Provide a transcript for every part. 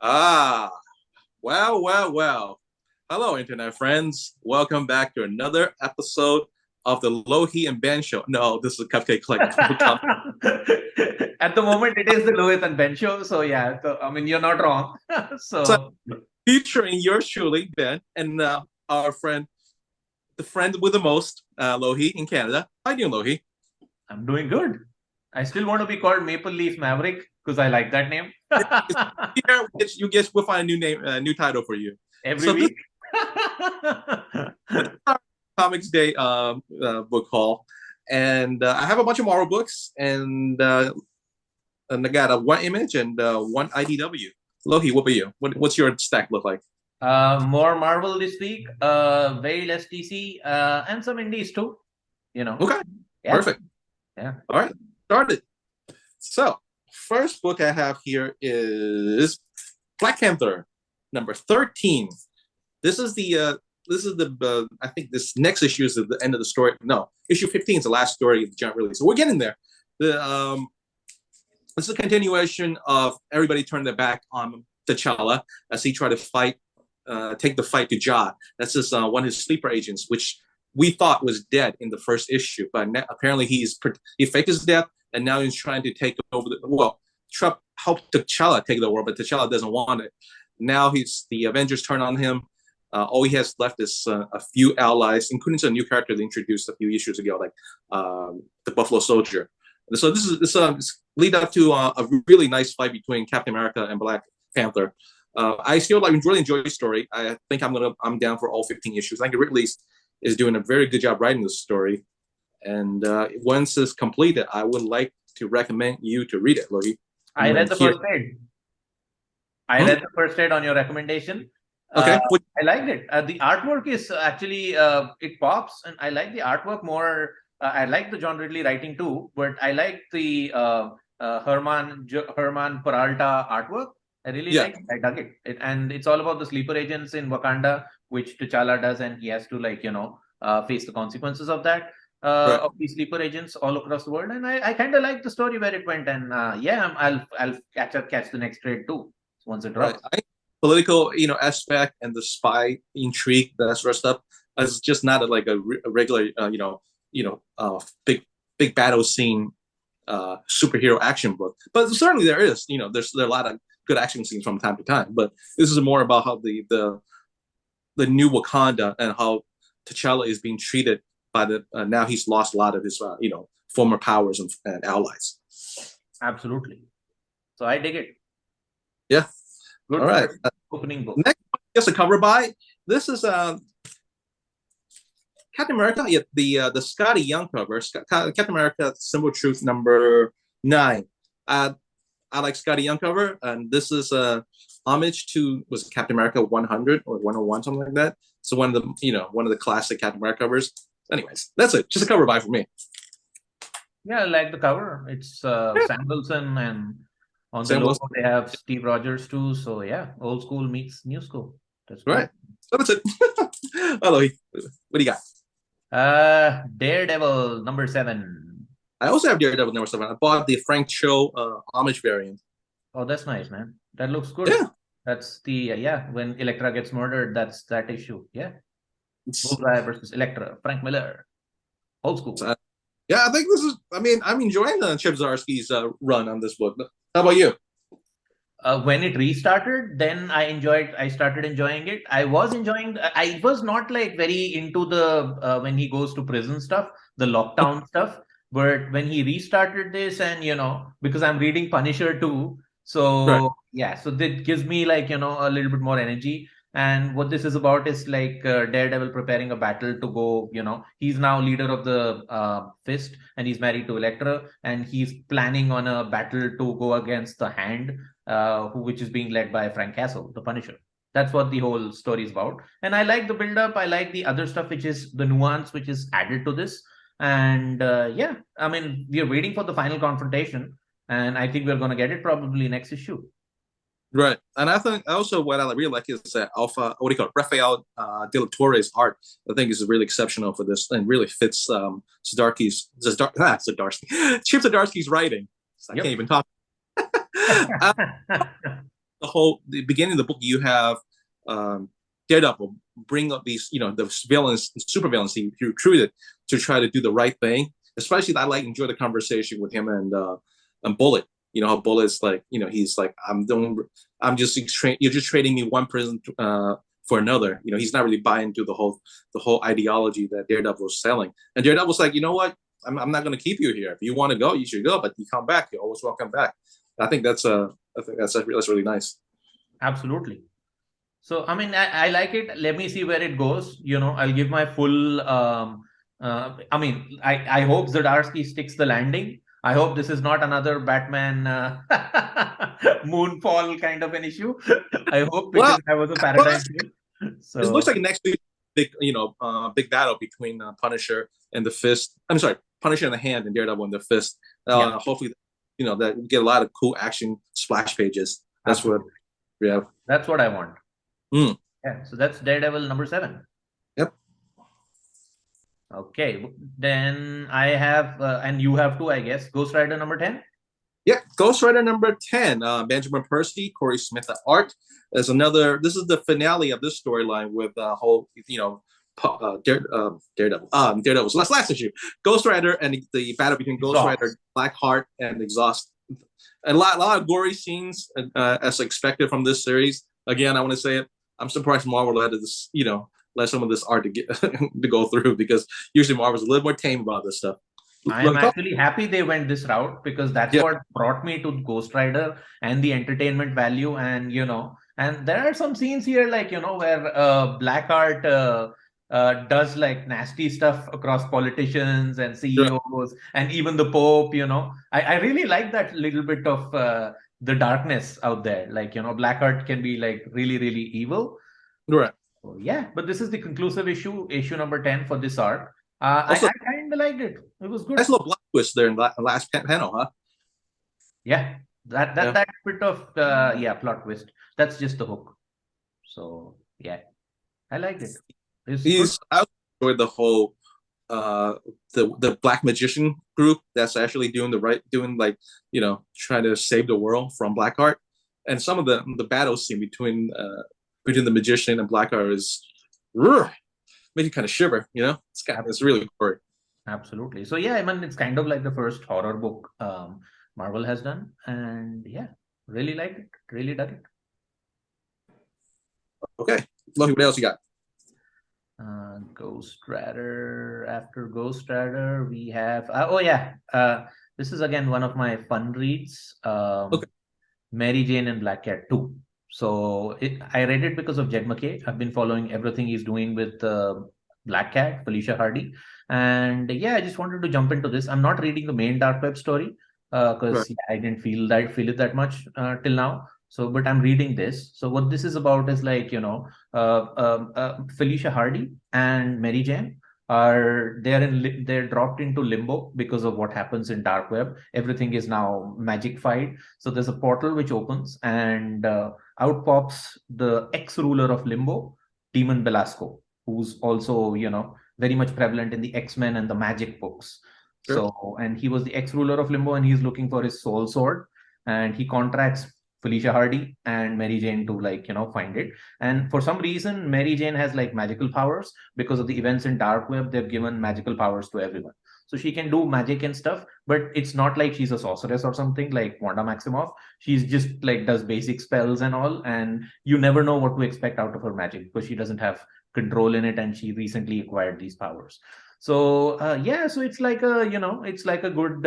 Ah, well. Hello, internet friends. Welcome back to another episode of the Lohit and Ben show. No, this is a Cupcake Collective. At the moment, it is the Lohit and Ben show. So yeah, so, I mean, you're not wrong. So, So featuring yours truly, Ben, and our friend, the friend with the most, Lohit in Canada. How you doing, Lohit? I'm doing good. I still want to be called Maple Leaf Maverick because I like that name. Here, we'll find a new name, new title for you. Every So this week. is our Comics Day book haul, and I have a bunch of Marvel books, and I got a one image and one IDW. Lohi, what about you? What's your stack look like? More Marvel this week. Very less DC. And some indies too. You know. Okay, Yeah. perfect. Yeah. All right, started. So, first book I have here is Black Panther, number 13. This is the I think this next issue is the end of the story. No, issue 15 is the last story of the giant release. So we're getting there. The This is a continuation of everybody turning their back on T'Challa as he tried to take the fight to Jah. That's just one of his sleeper agents, which we thought was dead in the first issue, but apparently he faked his death, and now he's trying to take over Trump helped T'Challa take the world, but T'Challa doesn't want it. Now the Avengers turn on him. All he has left is a few allies, including some new character they introduced a few issues ago, like the Buffalo Soldier. So this lead up to a really nice fight between Captain America and Black Panther. I still really enjoy the story. I think I'm down for all 15 issues. I think Ridley is doing a very good job writing this story. And once it's completed, I would like to recommend you to read it, Logie. I read the first aid. I read the first aid on your recommendation. Okay. I liked it. The artwork is actually it pops, and I like the artwork more. I like the John Ridley writing too, but I like the Herman Peralta artwork. I really like it. I dug it. And it's all about the sleeper agents in Wakanda, which T'Challa does, and he has to face the consequences of that. Of these sleeper agents all across the world, and I kind of like the story where it went, and I'll catch the next trade too once it drops. Political aspect and the spy intrigue, that sort of stuff, is just not a regular big battle scene superhero action book. But certainly there is there's a lot of good action scenes from time to time. But this is more about how the new Wakanda and how T'Challa is being treated by now he's lost a lot of his former powers and allies. Absolutely. So I dig it. Yeah. Good. All right. Opening book. Next, just a cover by. This is Captain America. Yeah, the Scotty Young cover. Captain America: Symbol Truth number 9. I like Scotty Young cover, and this is a homage to Captain America 100 or 101, something like that. So one of the classic Captain America covers. Anyways, that's it. Just a cover by for me. Yeah, I like the cover. It's Sam Wilson, and on the logo they have Steve Rogers too. So yeah, old school meets new school. That's cool. Right. So that's it. Hello, what do you got? Daredevil number 7. I also have Daredevil number 7. I bought the Frank Cho homage variant. Oh, that's nice, man. That looks good. Yeah. That's the when Elektra gets murdered. That's that issue. Yeah. Bullseye versus Elektra. Frank Miller. Old school. Yeah, I think this is. I mean, I'm enjoying Chip Zdarsky's run on this book. How about you? When it restarted, then I started enjoying it. I was enjoying. I was not very into the when he goes to prison stuff, the lockdown stuff. But when he restarted this, and because I'm reading Punisher too, so so that gives me a little bit more energy. And what this is about is Daredevil preparing a battle to go, he's now leader of the Fist, and he's married to Elektra, and he's planning on a battle to go against the Hand, which is being led by Frank Castle, the Punisher. That's what the whole story is about. And I like the build-up. I like the other stuff, which is the nuance, which is added to this. And I mean, we are waiting for the final confrontation, and I think we're going to get it probably next issue. Right. And I think also what I really like is that Rafael de la Torre's art, I think is really exceptional for this and really fits Chip Zdarsky's writing. I can't even talk. the beginning of the book, you have Daredevil bring up these, the villains, super villains he recruited to try to do the right thing. Especially, I enjoy the conversation with him and Bullet. You know how Bullet's like, he's like, you're just trading me one prison for another. He's not really buying into the whole ideology that Daredevil was selling. And Daredevil's like, you know what? I'm not going to keep you here. If you want to go, you should go. But you come back. You're always welcome back. I think that's really nice. Absolutely. So, I mean, I like it. Let me see where it goes. I'll give my full. I mean, I hope Zdarsky sticks the landing. I hope this is not another Batman Moonfall kind of an issue. I hope, because that was a paradigm shift. So it looks like next week, big battle between Punisher and the Fist. I'm sorry, Punisher and the Hand and Daredevil and the Fist. Hopefully, that we get a lot of cool action splash pages. That's Absolutely. That's what I want. Yeah, so that's Daredevil number 7. Yep. Okay, then I have, and you have too, I guess, Ghost Rider number 10. Yeah, Ghost Rider number 10. Benjamin Percy, Corey Smith at art. This is the finale of this storyline with whole, Daredevil. Daredevil's last issue. Ghost Rider and the battle between Ghost Rider, Blackheart, and Exhaust. A lot of gory scenes, as expected from this series. Again, I want to say it. I'm surprised Marvel let this, let some of this art to get to go through, because usually Marvel's a little more tame about this stuff. I'm actually happy they went this route, because that's what brought me to Ghost Rider and the entertainment value. And and there are some scenes here, like where Blackheart does like nasty stuff across politicians and CEOs and even the Pope. I really like that little bit of the darkness out there. Like, Blackheart can be like really, really evil. Right. So, yeah, but this is the conclusive issue number 10 for this arc. I kind of liked it. It was good. Nice little plot twist there in the last panel, huh? Yeah, that bit of plot twist. That's just the hook. So yeah, I liked it. I enjoyed the whole the Black Magician group that's actually doing trying to save the world from Blackheart, and some of the battle scene between the Magician and Blackheart is made you kind of shiver. It's really gory. Absolutely. So yeah, I mean, it's kind of like the first horror book Marvel has done, and yeah, really liked it. Really dug it. Okay, Lohit, what else you got? Ghost Rider. After Ghost Rider, we have this is again one of my fun reads. Mary Jane and Black Cat 2. So I read it because of Jed MacKay. I've been following everything he's doing with Black Cat, Felicia Hardy, and yeah, I just wanted to jump into this. I'm not reading the main dark web story because I didn't feel it that much till now. So, but I'm reading this. So what this is about is like, Felicia Hardy and Mary Jane they're dropped into limbo because of what happens in dark web. Everything is now magic-fied. So there's a portal which opens, and out pops the ex-ruler of limbo, Demon Belasco, who's also, very much prevalent in the X-Men and the magic books. Sure. So, and he was the ex-ruler of limbo, and he's looking for his soul sword, and he contracts Felicia Hardy and Mary Jane to find it. And for some reason, Mary Jane has like magical powers because of the events in dark web. They've given magical powers to everyone, so she can do magic and stuff, but it's not like she's a sorceress or something like Wanda Maximoff. She's just like does basic spells and all, and you never know what to expect out of her magic because she doesn't have control in it, and she recently acquired these powers. So so it's like a good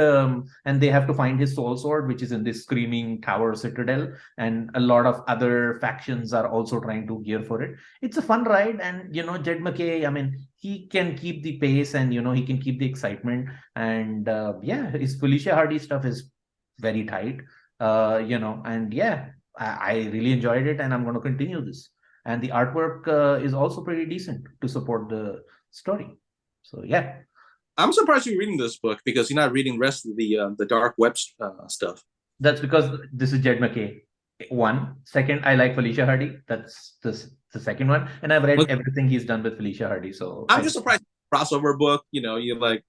and they have to find his soul sword, which is in this screaming tower citadel, and a lot of other factions are also trying to gear for it. It's a fun ride, and Jed MacKay, I mean, he can keep the pace, and he can keep the excitement, and his Felicia Hardy stuff is very tight, and yeah, I really enjoyed it, and I'm going to continue this. And the artwork is also pretty decent to support the story. So yeah, I'm surprised you're reading this book because you're not reading the rest of the dark web stuff. That's because this is Jed MacKay. One. Second, I like Felicia Hardy. That's the second one, and I've read everything he's done with Felicia Hardy. So I'm just surprised. Crossover book, I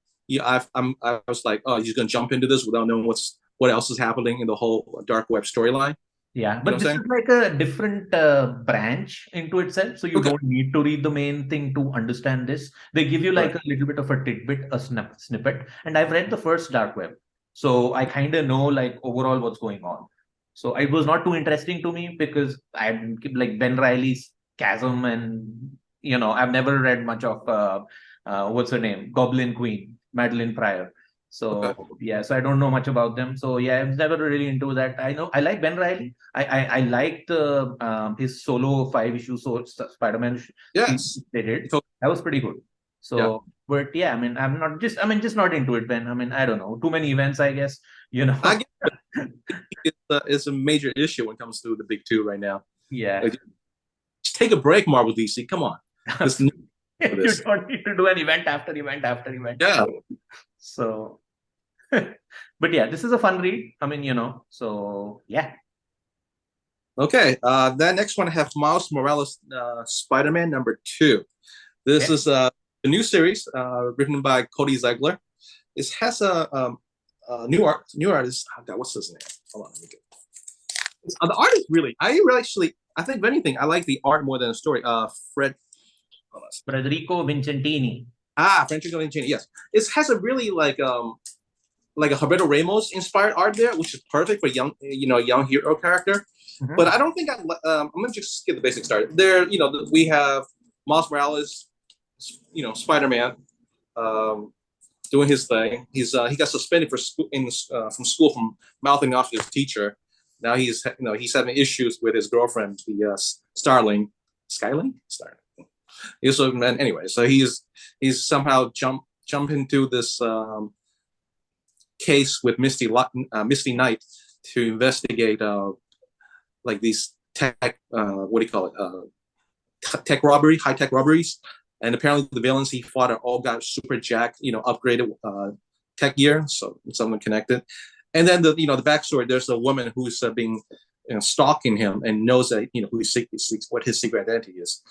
was like, oh, he's gonna jump into this without knowing what else is happening in the whole dark web storyline. Yeah, You know but what this I'm is saying? like a different branch into itself. So you Okay. don't need to read the main thing to understand this. They give you like Right. a little bit of a tidbit, a snippet. And I've read the first Dark Web. So I kind of know like overall what's going on. So it was not too interesting to me because I like Ben Riley's Chasm, and I've never read much of what's her name? Goblin Queen, Madeline Pryor. Okay. So yeah, so I don't know much about them. So yeah, I was never really into that. I know I like Ben Riley. I liked his solo 5 issue Spider-Man series Yes. they did. So, That was pretty good. yeah. So, but yeah, I mean, just not into it, Ben. I mean, I don't know, too many events, I guess. You I know, get it's a major issue when it comes to the big two right now. yeah. Like, just take a break, Marvel DC. Come on. This need for You this. don't need to do an event after event after event. Yeah. So, but yeah, this is a fun read. I mean, so yeah. Okay. That next one I have Miles Morales, Spider-Man #2. This Okay. is a new series written by Cody Ziegler. It has a new artist. Oh, God, what's his name? Hold on, let me get. The art is really. I think if anything, I like the art more than the story. Fred. Hold on. Federico Vincentini. Francisco Lincini. Yes, it has a really like a Roberto Ramos inspired art there, which is perfect for young hero character. Mhm. But I don't think I'm gonna just get the basic start. There, we have Miles Morales, Spider-Man, doing his thing. He got suspended from school from mouthing off his teacher. Now he's having issues with his girlfriend, the Starling, Skyling, Starling. Anyway, so he's somehow jump into this case with Misty Knight to investigate like these tech what do you call it high tech robberies, and apparently the villains he fought are all got super jacked, upgraded tech gear, so something connected. And then the backstory, there's a woman who's being stalking him and knows that what his secret identity is.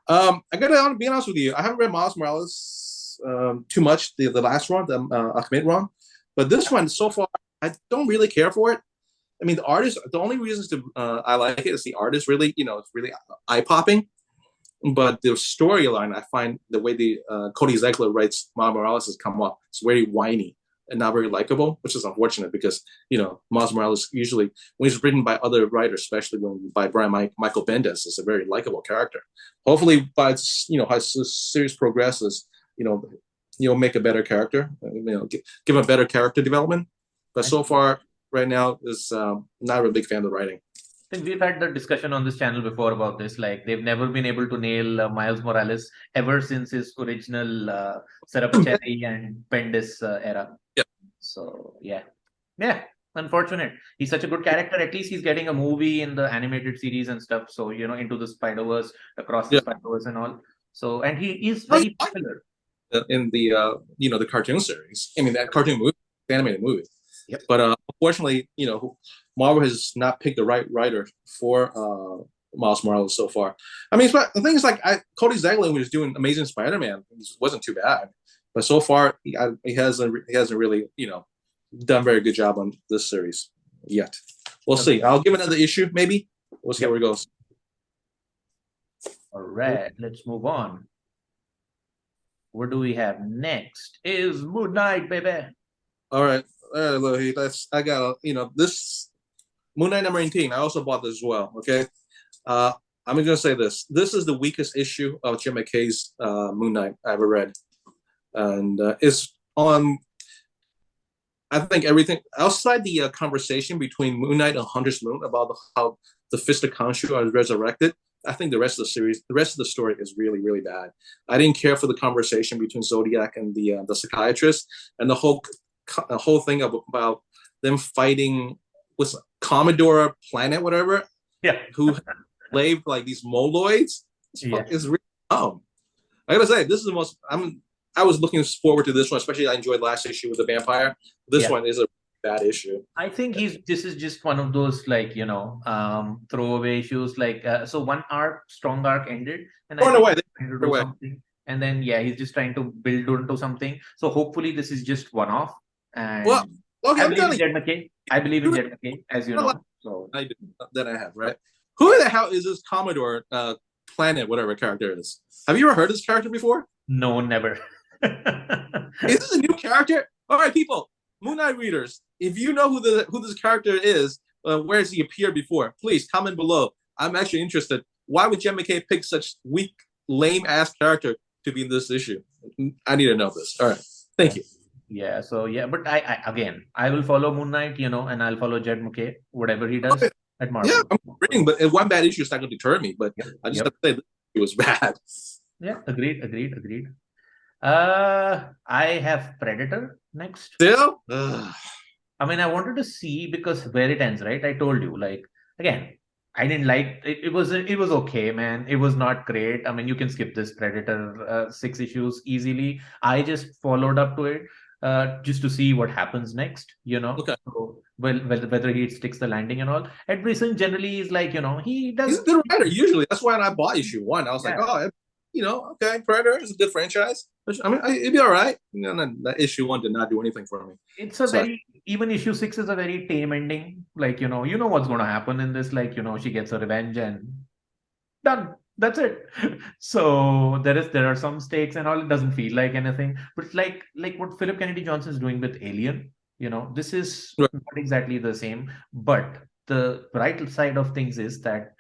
I gotta be honest with you, I haven't read Miles Morales too much, the last run, the Ultimate run, but this one so far I don't really care for it. I mean, the only reasons I like it is the art is really, it's really eye popping. But the storyline, I find the way the Cody Ziegler writes Miles Morales has come up, it's very whiny and not very likable, which is unfortunate because, Miles Morales usually, when he's written by other writers, especially by Michael Bendis, is a very likable character. Hopefully, as the series progresses, you'll make a better character, give a better character development. But so far, right now, is not a big fan of the writing. I think we've had the discussion on this channel before about this. Like, they've never been able to nail Miles Morales ever since his original Serapacelli and Bendis era. Yeah. So yeah, unfortunate. He's such a good character. At least he's getting a movie in the animated series and stuff. So into the Spider-Verse, across the Spider-Verse and all. So, and he is very popular in the the cartoon series. I mean, that cartoon movie, the animated movie. Yep. But unfortunately, Marvel has not picked the right writer for Miles Morales so far. I mean, the thing is, like, Cody Ziegler was doing Amazing Spider-Man, it wasn't too bad, but so far he hasn't really done a very good job on this series yet. We'll see. I'll give another issue, maybe. We'll see how it goes. All right, let's move on. What do we have next? Is Moon Knight, baby. All right, Lohit, I got this Moon Knight #18. I also bought this as well. Okay, I'm gonna say this. This is the weakest issue of Jim McKay's Moon Knight I ever read, and it's on. I think everything outside the conversation between Moon Knight and Hunter's Moon about how the Fist of Khonshu are resurrected. I think the rest of the story is really, really bad. I didn't care for the conversation between Zodiac and the psychiatrist, and the whole thing about them fighting with Commodore Planet, whatever. Yeah. Who slaved like these moloids. It's really dumb. I gotta say, this is the most. I was looking forward to this one, especially I enjoyed last issue with the vampire. This one is a bad issue. I think this is just one of those, like, throwaway issues. Like, so one strong arc ended, and something, and then he's just trying to build onto something. So hopefully this is just one off. And I believe in Jed McKay. I believe in Jed McKay, as you know. No, I didn't. That I have, right? Who the hell is this Commodore Planet, whatever character is? Have you ever heard of this character before? No, never. Is this a new character? All right, people, Moon Knight readers, if you know who this character is, where has he appeared before? Please comment below. I'm actually interested. Why would Jen McKay pick such weak, lame-ass character to be in this issue? I need to know this. All right, thank you. Yeah, so yeah, but I will follow Moon Knight, and I'll follow Jed McKay, whatever he does at Marvel. Yeah, I'm reading, but one bad issue is not going to deter me. But I just have to say it was bad. Yeah, agreed. I have Predator next. Still? I mean, I wanted to see because where it ends, right? I told you, like, again, I didn't like it. It was okay, man. It was not great. I mean, you can skip this Predator 6 issues easily. I just followed up to it just to see what happens next, Okay. So, whether he sticks the landing and all. Ed Brisson generally is like, he does. He's a good writer usually. That's why I bought issue 1. I was like, oh, okay, Predator is a good franchise. I mean, it'd be all right. That issue 1 did not do anything for me. It's even issue 6 is a very tame ending. Like, you know what's going to happen in this. Like, she gets her revenge and done. That's it. So there are some stakes and all. It doesn't feel like anything. But like what Philip Kennedy Johnson is doing with Alien, this is not exactly the same. But the right side of things is that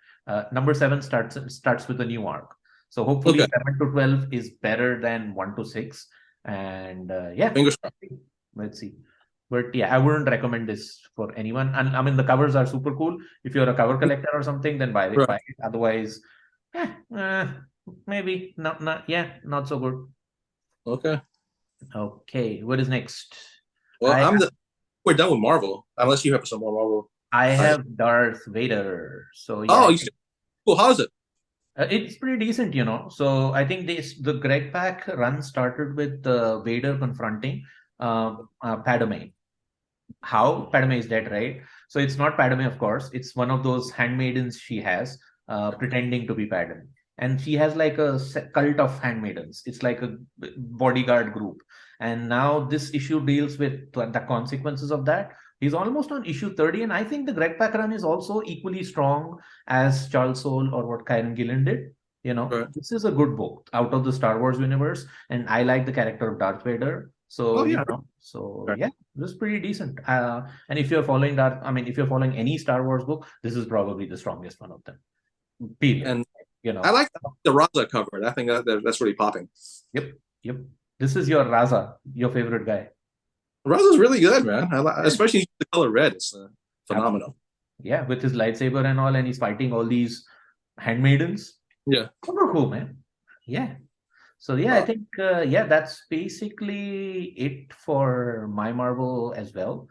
number 7 starts with a new arc. So hopefully 7 to 12 is better than 1 to 6. And fingers crossed. Let's see. But yeah, I wouldn't recommend this for anyone. And I mean, the covers are super cool. If you're a cover collector or something, then buy it. Buy it. Otherwise, maybe not so good. Okay. What is next? Well, we're done with Marvel, unless you have some more Marvel. I have Darth Vader. So yeah. Oh, cool. How's it? It's pretty decent, So I think the Greg Pak run started with Vader confronting Padme. How? Padme is dead, right? So it's not Padme, of course. It's one of those handmaidens she has pretending to be Padme. And she has like a cult of handmaidens. It's like a bodyguard group. And now this issue deals with the consequences of that. He's almost on issue 30. And I think the Greg Pak run is also equally strong as Charles Soule or what Kieron Gillen did. This is a good book out of the Star Wars universe. And I like the character of Darth Vader. So, this is pretty decent. And if you're following if you're following any Star Wars book, this is probably the strongest one of them. Period. And I like the Raza cover. I think that's really popping. Yep. This is your Raza, your favorite guy. Raza's really good, man. Especially the color red. It's phenomenal. Yeah, with his lightsaber and all, and he's fighting all these handmaidens. Yeah. Super cool, man. Yeah. So I think that's basically it for my Marvel as well.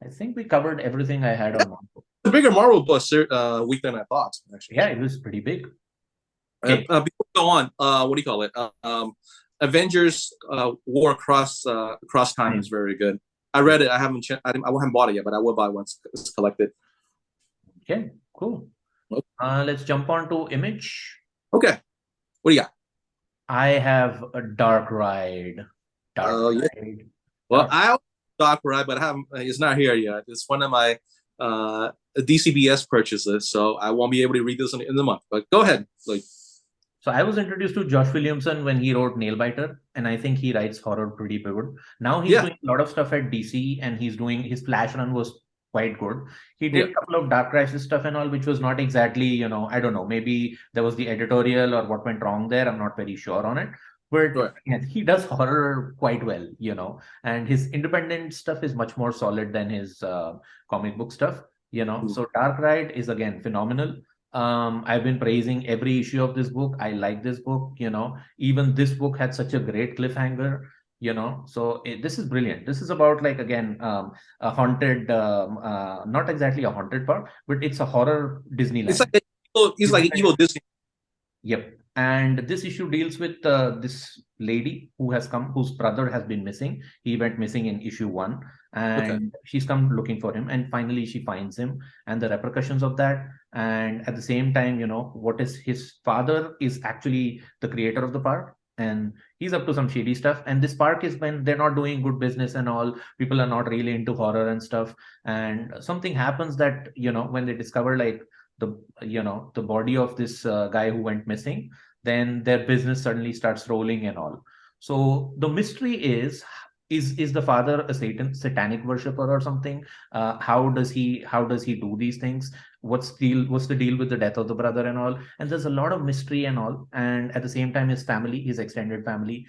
I think we covered everything I had on Marvel. A bigger Marvel week than I thought, actually. Yeah, it was pretty big. Okay. Before we go on, what do you call it? Avengers War Across Time is very good. I read it. I haven't bought it yet, but I will buy it once it's collected. Okay, cool. Let's jump on to Image. Okay. What do you got? I have a Dark Ride. Ride. Well, I have Dark Ride, but it's not here yet. It's one of my DCBS purchases, so I won't be able to read this in the month. But go ahead. So I was introduced to Josh Williamson when he wrote Nailbiter, and I think he writes horror pretty good. Now he's doing a lot of stuff at DC, and he's doing his Flash run was quite good. He did a couple of Dark Crisis stuff and all, which was not exactly, I don't know, maybe there was the editorial or what went wrong there. I'm not very sure on it. But he does horror quite well, and his independent stuff is much more solid than his comic book stuff, So Dark Ride is, again, phenomenal. I've been praising every issue of this book. I like this book, even this book had such a great cliffhanger, so this is brilliant. This is about, like, again, a haunted, not exactly a haunted park, but it's a horror Disneyland. It's like an evil Disney. Yep. And this issue deals with this lady who has come, whose brother has been missing. He went missing in issue 1, and she's come looking for him, and finally she finds him, and the repercussions of that. And at the same time, what is his father is actually the creator of the park, and he's up to some shady stuff. And this park is when they're not doing good business and all. People are not really into horror and stuff. And something happens that, when they discover like the body of this guy who went missing, then their business suddenly starts rolling and all. So the mystery is the father a satanic worshiper or something? How does he do these things? What's the deal with the death of the brother and all? And there's a lot of mystery and all. And at the same time, his family, his extended family,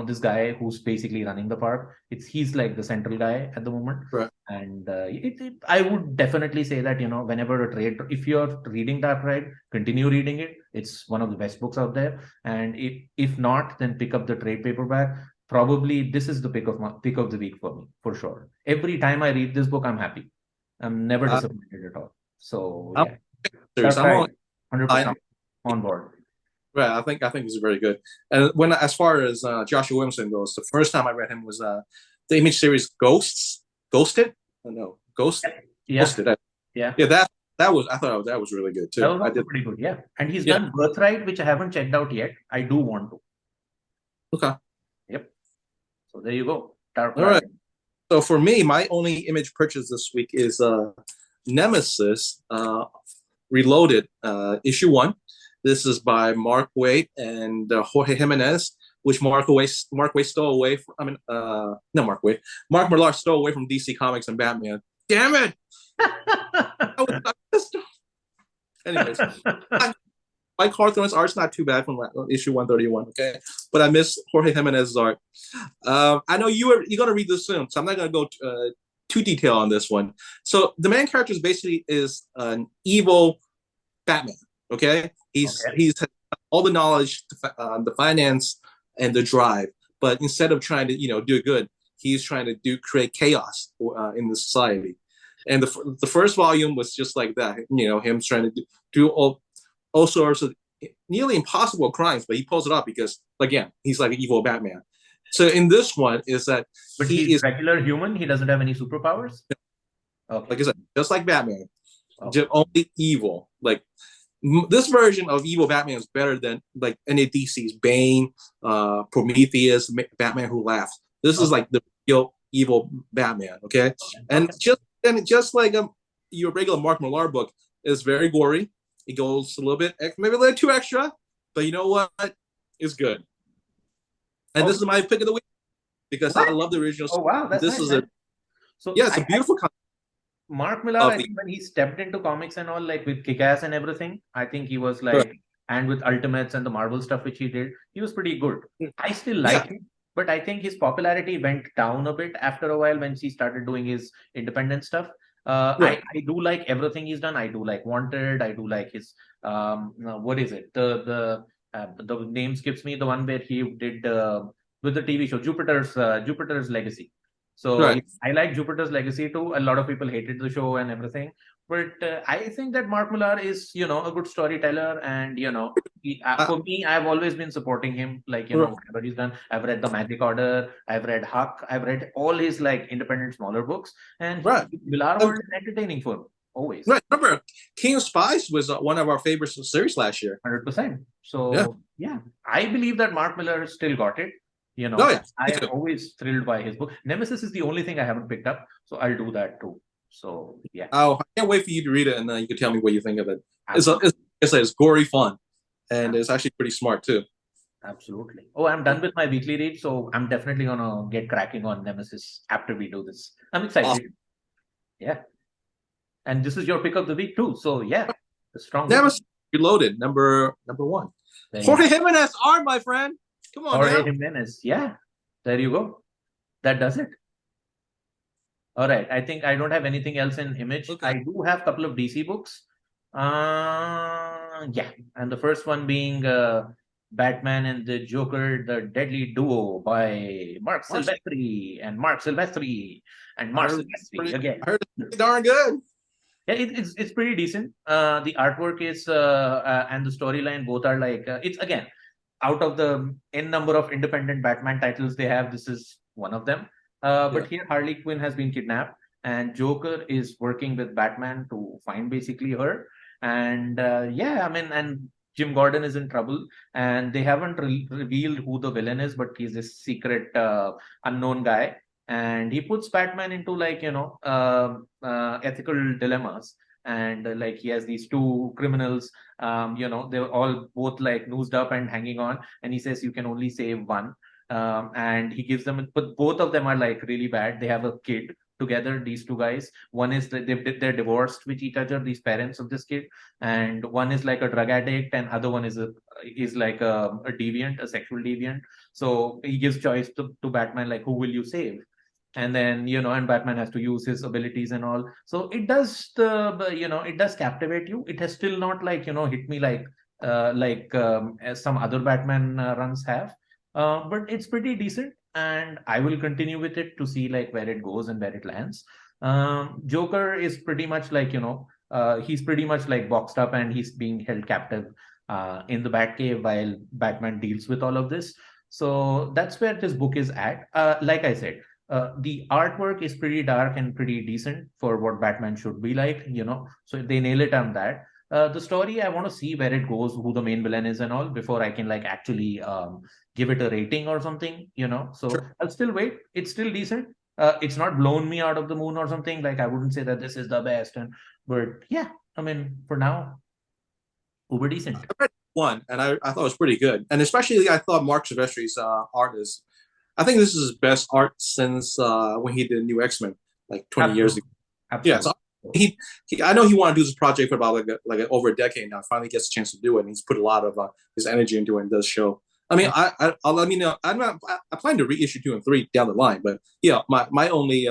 this guy who's basically running the park, he's like the central guy at the moment. Right. And I would definitely say that, whenever if you're reading Dark Ride, continue reading it. It's one of the best books out there. And if not, then pick up the trade paperback. Probably this is the pick of the week for me, for sure. Every time I read this book, I'm happy. I'm never disappointed at all. So yeah, serious. I'm 100% on board. Right, I think it's very good. And as far as Joshua Williamson goes, the first time I read him was the Image series Ghosted. No, Ghost. Yeah. Ghosted. Yeah. That was, I thought that was really good too. That was pretty good. Yeah, and he's done Birthright, which I haven't checked out yet. I do want to. Okay. Yep. So there you go. Dark All right. So for me, my only Image purchase this week is Nemesis Reloaded, issue 1. This is by Mark Waid and Jorge Jimenez, which Mark Waid stole away from. Not Mark Waid. Mark Millar stole away from DC Comics and Batman. Damn it! Anyways, Mike Hawthorne's art's not too bad from issue 131. Okay, but I miss Jorge Jimenez's art. I know you're gonna read this soon, so I'm not gonna go too detailed on this one. So the main character is an evil Batman. Okay, he's all the knowledge, the finance, and the drive. But instead of trying to do good, he's trying to create chaos in the society. And the first volume was just like that. Him trying to do all sorts of nearly impossible crimes, but he pulls it off because, again, he's like an evil Batman. So in this one is that he's regular human. He doesn't have any superpowers. Okay. Like I said, just like Batman, just only evil. Like this version of evil Batman is better than like any of DC's Bane, Prometheus, Batman Who Laughs. This is like the real evil Batman. Okay, and just like your regular Mark Millar book is very gory. It goes a little bit, maybe a little too extra, but you know what? It's good. And this is my pick of the week because I love the original. Oh wow, that's this nice, is man. it's a beautiful comic. Mark Millar, I think when he stepped into comics and all, like with Kick-Ass and everything, I think he was like, and with Ultimates and the Marvel stuff which he did, he was pretty good. I still like him, but I think his popularity went down a bit after a while when he started doing his independent stuff. I do like everything he's done. I do like Wanted. I do like his what is it? The name skips me. The one where he did with the TV show Jupiter's Legacy. So I like Jupiter's Legacy too. A lot of people hated the show and everything, but I think that Mark Millar is a good storyteller, and for me, I've always been supporting him. Like whatever he's done, I've read the Magic Order, I've read Huck, I've read all his like independent smaller books, and Millar was entertaining for me. Always. Right. Remember, King of Spies was one of our favorite series last year. 100%. So yeah, I believe that Mark Millar still got it. I am always thrilled by his book. Nemesis is the only thing I haven't picked up, so I'll do that too. So yeah. Oh, I can't wait for you to read it, and then you can tell me what you think of it. It's gory fun, and it's actually pretty smart too. Absolutely. Oh, I'm done with my weekly read, so I'm definitely gonna get cracking on Nemesis after we do this. I'm excited. Awesome. Yeah. And this is your pick of the week too. So yeah, the strong Nemesis Reloaded, number 1. Jorge Jimenez art, my friend. Come on, Jorge Jimenez. Yeah, there you go. That does it. All right. I think I don't have anything else in Image. Okay. I do have a couple of DC books. Yeah. And the first one being Batman and the Joker, the Deadly Duo by Mark Silvestri and Mark Silvestri again. I heard it's pretty darn good. Yeah, it's pretty decent. The artwork is and the storyline both are like it's again out of the n number of independent Batman titles they have, this is one of them. But here Harley Quinn has been kidnapped, and Joker is working with Batman to find basically her. And and Jim Gordon is in trouble, and they haven't revealed who the villain is, but he's this secret unknown guy, and he puts Batman into like ethical dilemmas. And like he has these two criminals, they're all both like noosed up and hanging on, and he says you can only save one. And he gives them, but both of them are like really bad. They have a kid together, these two guys. One is that they're divorced with each other, these parents of this kid, and one is like a drug addict, and other one is like a deviant, a sexual deviant. So he gives choice to Batman, like, who will you save? And then and Batman has to use his abilities and all. So it does it does captivate you. It has still not like hit me like as some other Batman runs have, but it's pretty decent, and I will continue with it to see like where it goes and where it lands. Joker is pretty much like he's pretty much like boxed up, and he's being held captive in the Batcave while Batman deals with all of this. So that's where this book is at. Like I said, the artwork is pretty dark and pretty decent for what Batman should be like, so they nail it on that. The story, I want to see where it goes, who the main villain is and all, before I can like actually give it a rating or something, so Sure. I'll still wait. It's still decent. It's not blown me out of the moon or something. Like, I wouldn't say that this is the best, but yeah, I mean, for now, uber decent. I read one, and I thought it was pretty good, and especially I thought Mark Silvestri's art is. I think this is his best art since when he did New X-Men like 20 years ago. Absolutely. Yeah, so he I know he wanted to do this project for about like over a decade now. Finally gets a chance to do it, and he's put a lot of his energy into it and does show. I mean, I'll let me know. I plan to reissue 2 and 3 down the line, but yeah, my only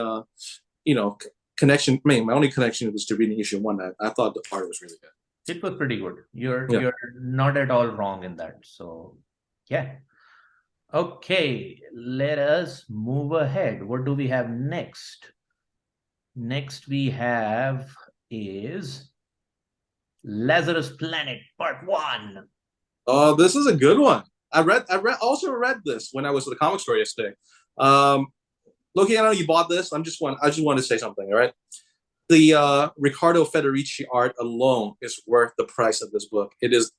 connection. I mean, my only connection was to reading issue 1. I thought the art was really good. It was pretty good. You're not at all wrong in that. So yeah. Okay, let us move ahead. What do we have next? Next we have is Lazarus Planet Part 1. Oh, this is a good one. I also read this when I was at the comic store yesterday. Loki, I know you bought this. I just want to say something, all right? The Riccardo Federici art alone is worth the price of this book. It is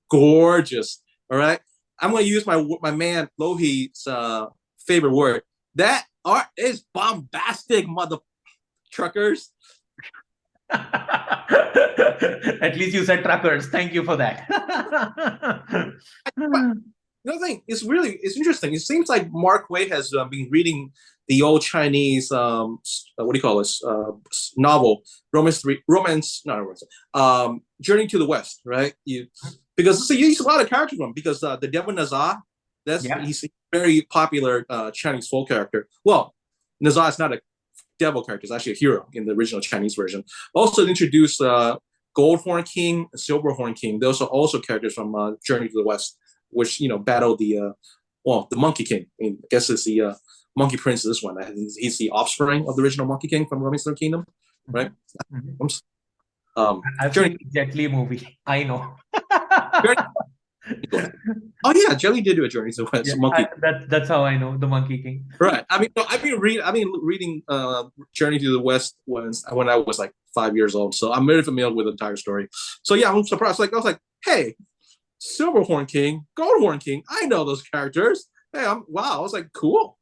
gorgeous, all right? I'm going to use my man Lohit's favorite word. That art is bombastic, mother truckers. At least you said truckers. Thank you for that. Another thing, it's interesting. It seems like Mark Waid has been reading the old Chinese what do you call this novel, Journey to the West, right? Because you use a lot of characters from him, because the Devil Nazar, he's a very popular Chinese folk character. Well, Nazar is not a devil character; it's actually a hero in the original Chinese version. Also introduced Goldhorn King and Silverhorn King. Those are also characters from Journey to the West, which battle the Monkey King. I mean, I guess it's the Monkey Prince. This one, he's the offspring of the original Monkey King from Robin's Third Kingdom, right? Mm-hmm. I've seen the Jet Li movie. I know. Oh yeah, Jelly did do a Journey to the West. Monkey. That's how I know the Monkey King. Right. I mean, I've been reading Journey to the West when I was like 5 years old, so I'm very familiar with the entire story. So yeah, I'm surprised. I was like, hey, Silverhorn King, Goldhorn King, I know those characters. Hey, wow. I was like, cool.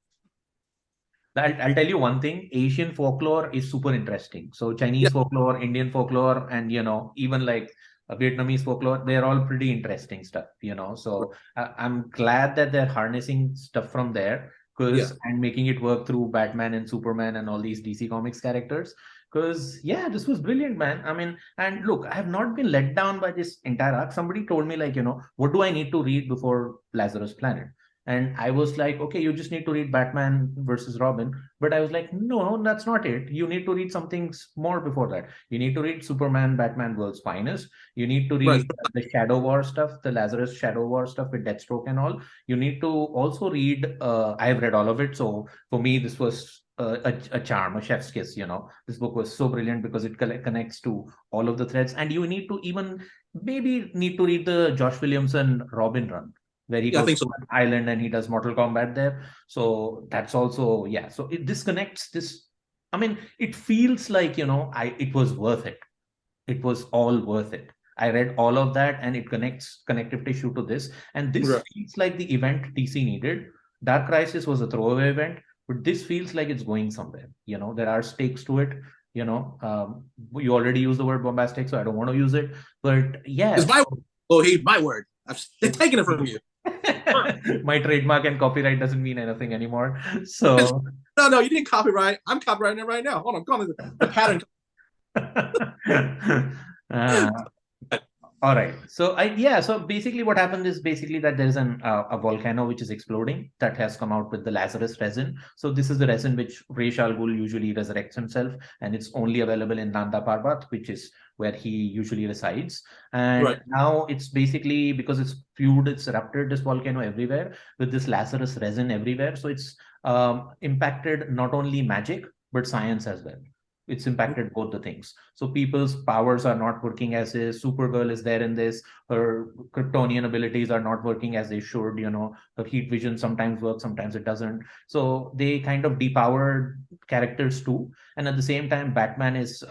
I'll tell you one thing. Asian folklore is super interesting. So Chinese folklore, Indian folklore, and even like Vietnamese folklore, they're all pretty interesting stuff. So I'm glad that they're harnessing stuff from there and making it work through Batman and Superman and all these DC Comics characters. Because this was brilliant, man. I mean, and look, I have not been let down by this entire arc. Somebody told me like, what do I need to read before Lazarus Planet? And I was like, okay, you just need to read Batman versus Robin. But I was like, no, that's not it. You need to read something more before that. You need to read Superman, Batman, World's Finest. You need to read the Shadow War stuff, the Lazarus Shadow War stuff with Deathstroke and all. You need to also read, I've read all of it. So for me, this was a charm, a chef's kiss. This book was so brilliant because it connects to all of the threads. And you need to maybe read the Josh Williamson Robin run, where he goes to an island and he does Mortal Kombat there. So that's also, so it disconnects this. I mean, it feels like, it was worth it. It was all worth it. I read all of that, and it connects connective tissue to this. And this feels like the event DC needed. Dark Crisis was a throwaway event, but this feels like it's going somewhere. There are stakes to it. You already used the word bombastic, so I don't want to use it. But yeah, it's my Lohit, my word. I've taken it from you. My trademark and copyright doesn't mean anything anymore. So no, you didn't copyright. I'm copyrighting it right now. Hold on, go on the pattern. All right. So so basically what happened is that there's a volcano which is exploding that has come out with the Lazarus resin. So this is the resin which Ra's al Ghul usually resurrects himself, and it's only available in Nanda Parbat, which is where he usually resides. And now it's basically, because it's erupted this volcano everywhere with this Lazarus resin everywhere. So it's impacted not only magic, but science as well. It's impacted both the things. So people's powers are not working as is. Supergirl is there in this. Her Kryptonian abilities are not working as they should. Her heat vision sometimes works, sometimes it doesn't. So they kind of depowered characters too. And at the same time, Batman is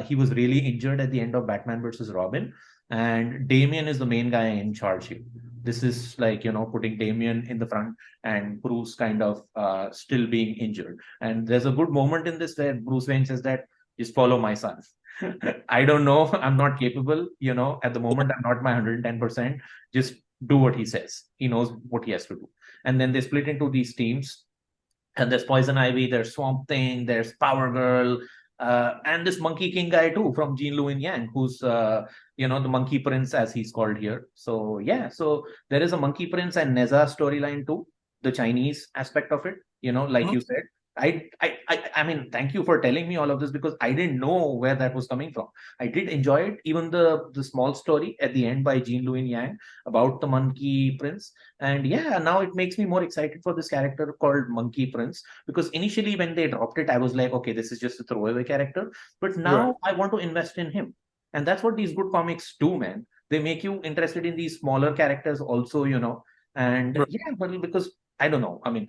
he was really injured at the end of Batman versus Robin. And Damian is the main guy in charge here. This is like, putting Damian in the front and Bruce kind of still being injured. And there's a good moment in this where Bruce Wayne says that, just follow my son. I don't know. I'm not capable. At the moment, I'm not my 110%. Just do what he says. He knows what he has to do. And then they split into these teams. And there's Poison Ivy, there's Swamp Thing, there's Power Girl, and this Monkey King guy too, from Jean-Louis Yang, who's the Monkey Prince, as he's called here. So yeah, so there is a Monkey Prince and Neza storyline too, the Chinese aspect of it. You said. I mean, thank you for telling me all of this, because I didn't know where that was coming from. I did enjoy it, even the small story at the end by Jean-Louis Yang about the Monkey Prince. And yeah, now it makes me more excited for this character called Monkey Prince, because initially when they dropped it, I was like, okay, this is just a throwaway character. But now I want to invest in him. And that's what these good comics do, man. They make you interested in these smaller characters also, And yeah, well, because I don't know. I mean,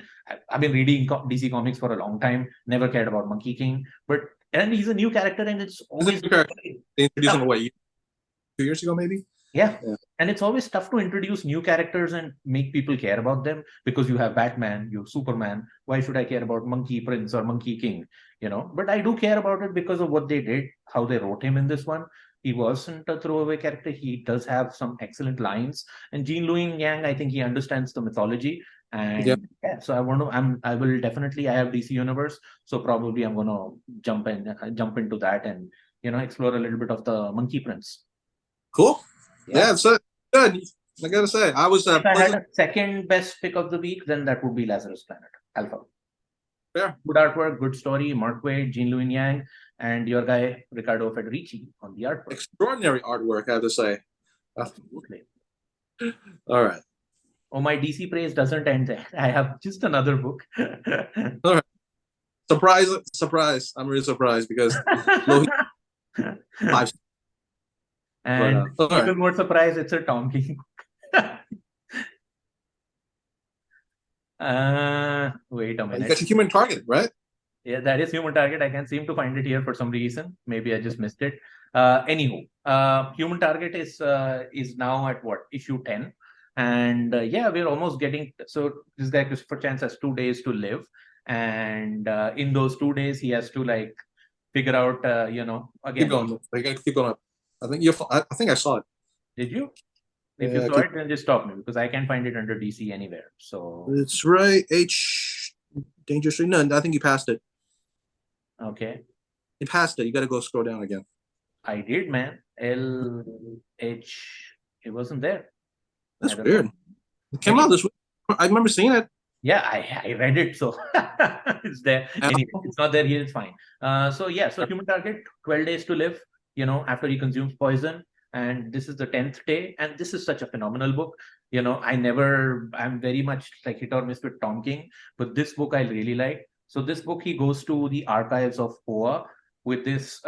I've been reading DC Comics for a long time, never cared about Monkey King, and he's a new character, and it's always... They introduced him away 2 years ago, maybe? Yeah. And it's always tough to introduce new characters and make people care about them, because you have Batman, you have Superman. Why should I care about Monkey Prince or Monkey King? But I do care about it because of what they did, how they wrote him in this one. He wasn't a throwaway character. He does have some excellent lines. And Jean-Louis Yang, I think he understands the mythology. And so I will definitely, I have DC Universe, so probably I'm going to jump into that and, explore a little bit of the Monkey Prince. Cool. Yeah, so good. I gotta say, I was. If I had a second best pick of the week, then that would be Lazarus Planet Alpha. Yeah. Good artwork, good story. Mark Waid, Jean-Louis Yang, and your guy Riccardo Federici on the artwork. Extraordinary artwork, I have to say. Absolutely. All right. Oh, my DC praise doesn't end there. I have just another book. All right. Surprise. I'm really surprised because Lohit 5. And even more surprised, it's a Tom King. Wait a minute. That's a Human Target, right? Yeah, that is Human Target. I can't seem to find it here for some reason. Maybe I just missed it. Anywho, Human Target is now at what, issue 10. And yeah, we're almost getting... So this guy Christopher Chance has 2 days to live. And in those 2 days, he has to like figure out, again... Keep going. Keep going up. I think I saw it. Did you? If you saw it, then just stop me, because I can't find it under DC anywhere. So it's right. H dangerously. No, I think you passed it. Okay. You passed it. You got to go scroll down again. I did, man. LH. It wasn't there. That's weird. It came out this week. I remember seeing it. Yeah, I read it, so it's there. Anyway, it's not there here. It's fine. So yeah, so Human Target, 12 days to live. After he consumes poison. And this is the 10th day. And this is such a phenomenal book. I'm very much like hit or miss with Tom King, but this book I really like. So this book, he goes to the archives of Oa with this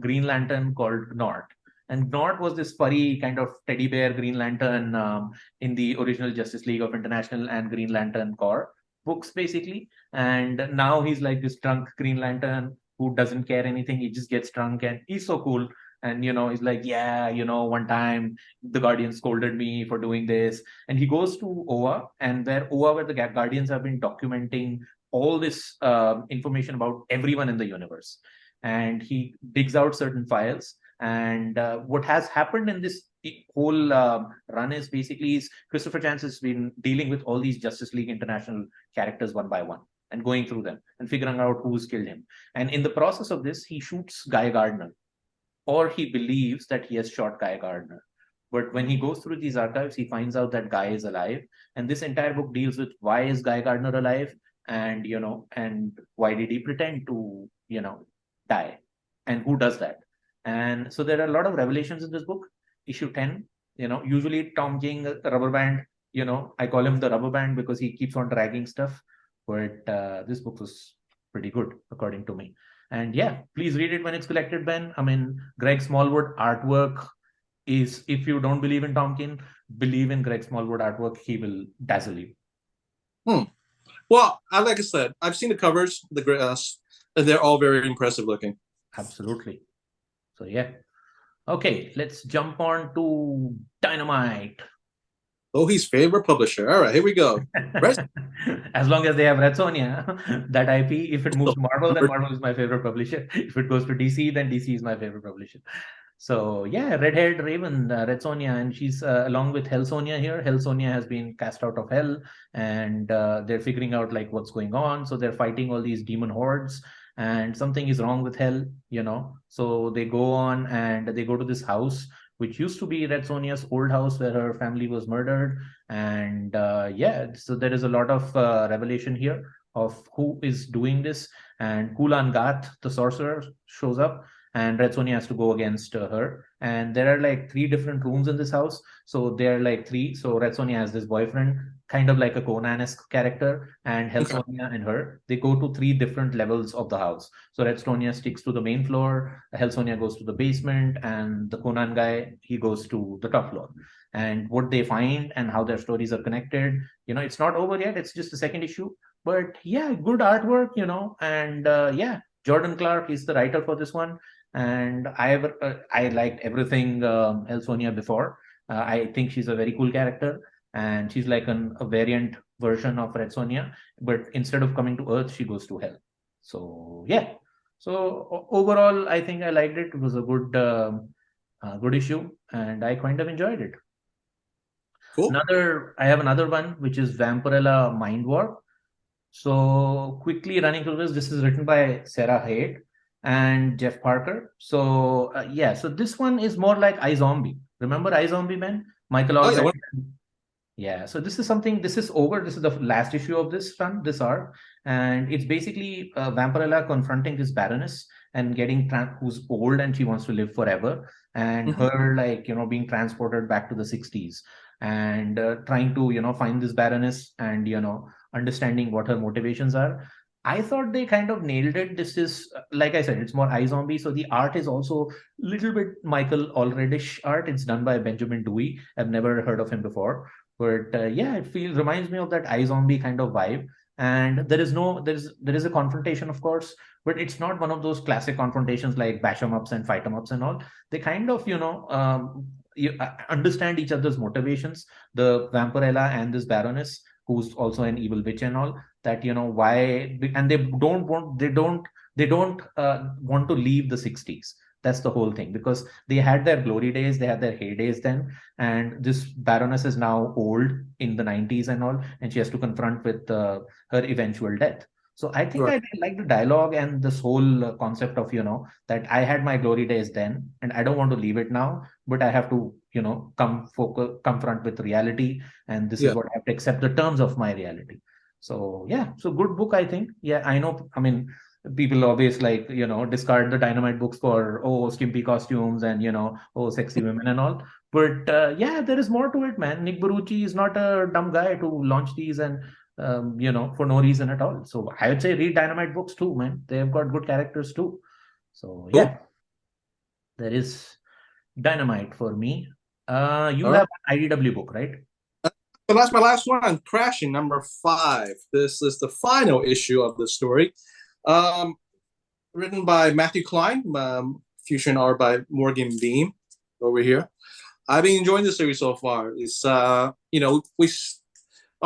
Green Lantern called Gnort. And Gnort was this furry kind of teddy bear Green Lantern in the original Justice League of International and Green Lantern Corps books, basically. And now he's like this drunk Green Lantern who doesn't care anything. He just gets drunk and he's so cool. And, he's like, yeah, one time the Guardians scolded me for doing this. And he goes to OA, and where the Guardians have been documenting all this information about everyone in the universe. And he digs out certain files. And what has happened in this whole run is basically Christopher Chance has been dealing with all these Justice League International characters one by one and going through them and figuring out who's killed him. And in the process of this, he shoots Guy Gardner, or he believes that he has shot Guy Gardner. But when he goes through these archives, he finds out that Guy is alive. And this entire book deals with why is Guy Gardner alive, and and why did he pretend to die, and who does that. And so there are a lot of revelations in this book. Issue 10, usually Tom King, rubber band, I call him the rubber band because he keeps on dragging stuff. But this book was pretty good, according to me. And yeah, please read it when it's collected, Ben. I mean, Greg Smallwood artwork is, if you don't believe in Tom King, believe in Greg Smallwood artwork. He will dazzle you. Well, like I said, I've seen the covers, and they're all very impressive looking. Absolutely. So yeah. Okay, let's jump on to Dynamite. Lohit's favorite publisher. All right, here we go. As long as they have Red Sonja, that IP, if it moves to Marvel, then Marvel is my favorite publisher. If it goes to DC, then DC is my favorite publisher. So yeah, red-haired Raven, Red Sonja, and she's along with Hell Sonja here. Hell Sonja has been cast out of Hell, and they're figuring out like what's going on. So they're fighting all these demon hordes, and something is wrong with Hell, So they go on and they go to this house, which used to be Red Sonja's old house where her family was murdered. And yeah, so there is a lot of revelation here of who is doing this. And Kulan Gath, the sorcerer, shows up, and Red Sonja has to go against her. And there are like 3 different rooms in this house. So there are like 3. So Red Sonja has this boyfriend, kind of like a Conan-esque character, and Hell Sonja and her, they go to 3 different levels of the house. So Red Sonja sticks to the main floor, Hell Sonja goes to the basement, and the Conan guy, he goes to the top floor. And what they find and how their stories are connected, it's not over yet. It's just the 2nd issue. But yeah, good artwork, and yeah, Jordan Clark is the writer for this one. And I liked everything Hell Sonja before. I think she's a very cool character, and she's like a variant version of Red Sonja, but instead of coming to Earth, she goes to Hell. So yeah, so overall, I think I liked it. It was a good issue, and I kind of enjoyed it. Cool. I have another one, which is Vampirella Mind War. So quickly running through this is written by Sarah Haight and Jeff Parker. So yeah, so this one is more like iZombie. Remember iZombie, Ben? Michael Aldrich. Yeah, so this is over. This is the last issue of this arc. And it's basically Vampirella confronting this Baroness and getting who's old and she wants to live forever. And her being transported back to the 60s and trying to, find this Baroness and, understanding what her motivations are. I thought they kind of nailed it. This is, like I said, it's more iZombie. So the art is also a little bit Michael Aldrich art. It's done by Benjamin Dewey. I've never heard of him before. But yeah, it reminds me of that iZombie kind of vibe. And there is a confrontation, of course, but it's not one of those classic confrontations like bash 'em ups and fight 'em ups and all. They kind of, you understand each other's motivations. The Vampirella and this Baroness, who's also an evil witch and all, that why, and they don't want to leave the 60s. That's the whole thing, because they had their glory days, they had their heydays then, and this Baroness is now old in the 90s and all, and she has to confront with her eventual death. So I think I like the dialogue and this whole concept of, that I had my glory days then, and I don't want to leave it now, but I have to, confront with reality, and this is what I have to accept the terms of my reality. So yeah, so good book, I think. Yeah, I know. I mean, people always discard the Dynamite books for skimpy costumes and sexy women and all. But yeah, there is more to it, man. Nick Barucci is not a dumb guy to launch these and for no reason at all. So I would say read Dynamite books too, man. They've got good characters too. So yeah, there is Dynamite for me. You have an IDW book, right? So that's my last one, Crashing, number 5. This is the final issue of the story. Written by Matthew Klein, fusion art by Morgan Beam over here. I've been enjoying the series so far. It's our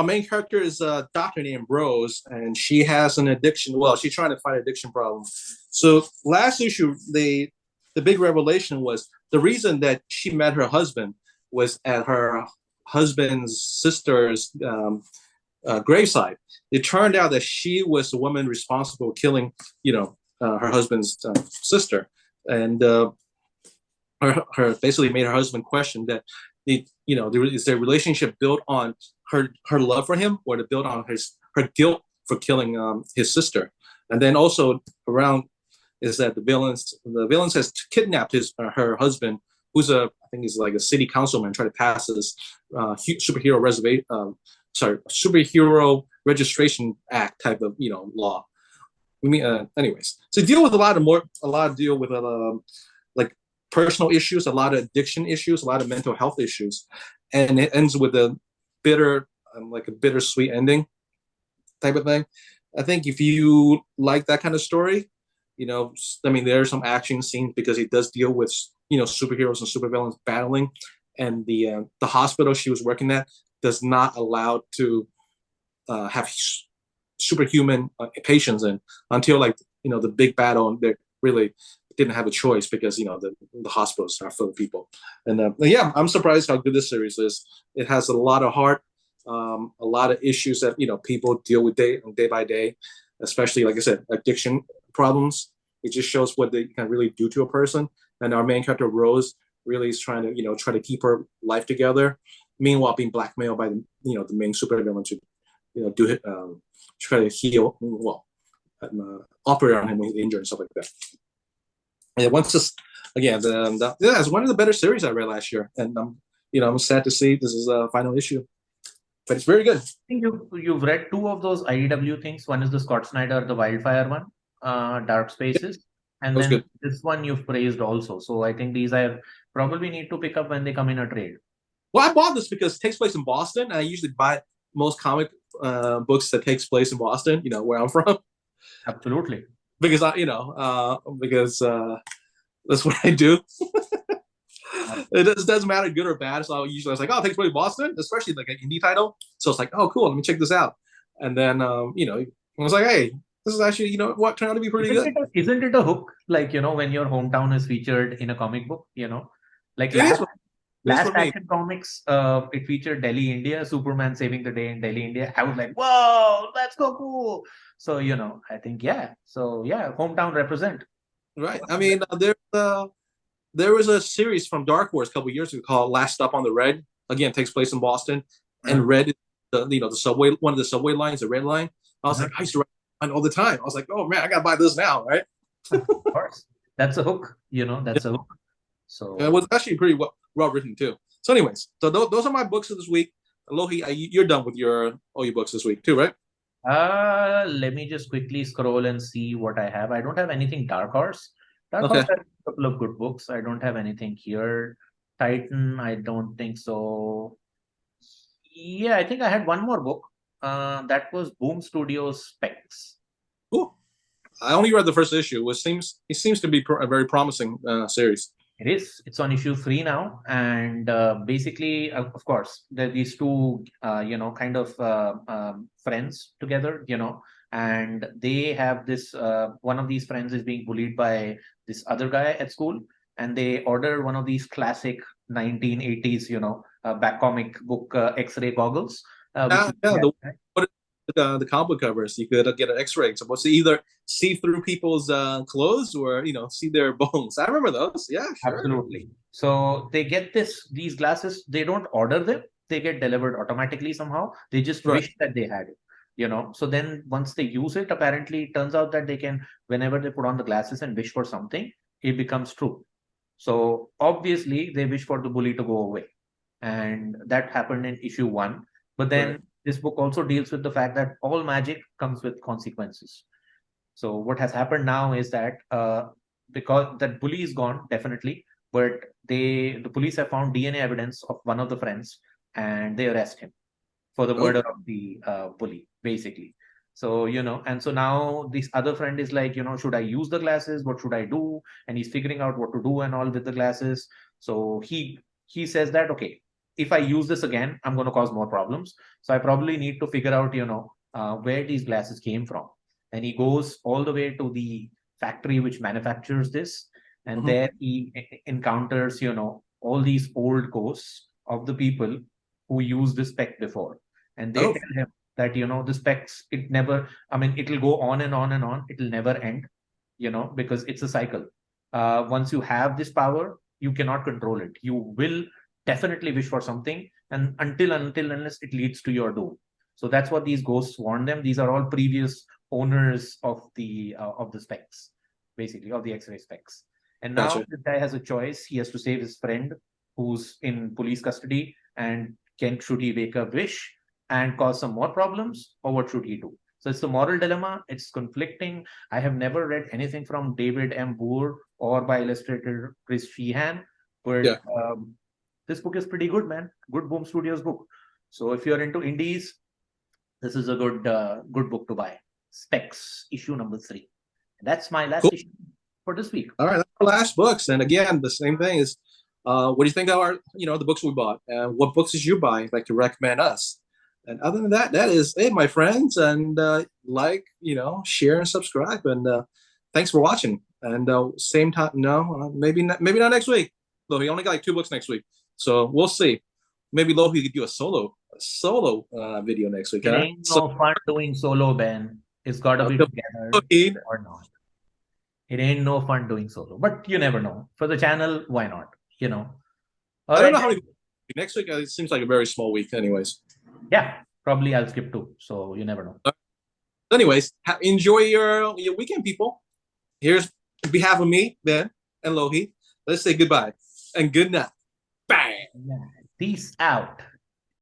main character is a doctor named Rose, and she has an addiction. Well, she's trying to fight an addiction problem. So last issue, the big revelation was the reason that she met her husband was at her husband's sister's graveside. It turned out that she was the woman responsible for killing, her husband's sister, and her basically made her husband question that is their relationship built on her love for him or to build on her guilt for killing his sister. And then also around is that the villains has kidnapped her husband, who's I think he's like a city councilman, trying to pass this superhero registration act type of law. Anyways, so deal with a lot of like personal issues, a lot of addiction issues, a lot of mental health issues, and it ends with a bittersweet ending type of thing. I think if you like that kind of story, there are some action scenes because it does deal with superheroes and supervillains battling, and the hospital she was working at does not allow to have superhuman patients in until the big battle, and they really didn't have a choice because the hospitals are full of people. And I'm surprised how good this series is. It has a lot of heart, a lot of issues that people deal with day by day, especially like I said, addiction problems. It just shows what they can really do to a person. And our main character Rose really is trying to keep her life together, meanwhile being blackmailed by the main supervillain to try to heal, operate on him when he's injured and stuff like that. Yeah, it's one of the better series I read last year, and I'm sad to see this is a final issue, but it's very good. I think you've read two of those IDW things. One is the Scott Snyder, the Wildfire one, Dark Spaces, and then good. This one you've praised also. So I think these I probably need to pick up when they come in a trade. Well, I bought this because it takes place in Boston, and I usually buy most comic books that takes place in Boston, where I'm from. Absolutely. Because that's what I do. It doesn't matter good or bad. So I was like, oh, it takes place in Boston, especially like an indie title. So it's like, oh, cool, let me check this out. And then I was like, hey, this is actually what turned out to be pretty good. Isn't it a hook? Like when your hometown is featured in a comic book, like last Action Comics, it featured Delhi, India, Superman saving the day in Delhi, India. I was like, whoa, that's so cool. So, I think, hometown represent. Right. I mean, there was a series from Dark Horse a couple of years ago called Last Stop on the Red. Again, takes place in Boston. And Red is the subway, one of the subway lines, the Red Line. I was like, I used to ride all the time. I was like, oh man, I got to buy this now, right? Of course. That's a hook, that's a hook. So it was actually pretty well written too. So anyways, so those are my books of this week. Lohit, you're done with all your books this week too, right? Let me just quickly scroll and see what I have. I don't have anything Dark Horse. Dark Horse has a couple of good books. I don't have anything here. Titan, I don't think so. Yeah, I think I had one more book. That was Boom Studios Specs. Cool. I only read the first issue. It seems to be a very promising series. It is. It's on issue 3 now, and basically, of course, there are these two, kind of friends together, and they have this. One of these friends is being bullied by this other guy at school, and they order one of these classic 1980s, back comic book X-ray goggles. The comic book covers, you could get an X-ray, supposed to either see through people's clothes or see their bones. I remember those. Yeah, sure. Absolutely. So they get these glasses. They don't order them; they get delivered automatically somehow. They just wish that they had it. So then once they use it, apparently it turns out that they can, whenever they put on the glasses and wish for something, it becomes true. So obviously they wish for the bully to go away, and that happened in issue 1. But then this book also deals with the fact that all magic comes with consequences. So what has happened now is that because that bully is gone, definitely, but the police have found DNA evidence of one of the friends, and they arrest him for the murder of the bully, basically. So, and so now this other friend is like, should I use the glasses? What should I do? And he's figuring out what to do and all with the glasses. So he says that, okay, if I use this again, I'm going to cause more problems. So I probably need to figure out, where these glasses came from. And he goes all the way to the factory which manufactures this. And there he encounters, all these old ghosts of the people who used this spec before. And they tell him that, the specs, it'll go on and on and on. It'll never end, because it's a cycle. Once you have this power, you cannot control it. You will definitely wish for something, and unless it leads to your doom. So that's what these ghosts warn them. These are all previous owners of the specs, basically, of the X-ray specs. And now this guy has a choice. He has to save his friend who's in police custody, and should he make a wish and cause some more problems, or what should he do? So it's the moral dilemma. It's conflicting. I have never read anything from David M. Boor or by illustrator Chris Sheehan, but this book is pretty good, man. Good Boom Studios book. So if you're into indies, this is a good book to buy. Specs, issue number 3. That's my last issue for this week. All right, that's our last books. And again, the same thing is, what do you think of our, the books we bought? What books did you buy? Like to recommend us? And other than that, that is it, my friends. And like, share and subscribe. And thanks for watching. And same time, maybe not next week. Though he only got like 2 books next week, so we'll see. Maybe Lohit could do a solo video next week. It ain't no fun doing solo, Ben. It's got to be together or not. It ain't no fun doing solo, but you never know. For the channel, why not? I don't know how many next week. It seems like a very small week, anyways. Yeah, probably I'll skip 2. So you never know. Anyways, enjoy your weekend, people. Here's on behalf of me, Ben, and Lohit. Let's say goodbye and good night. Bang. Peace out.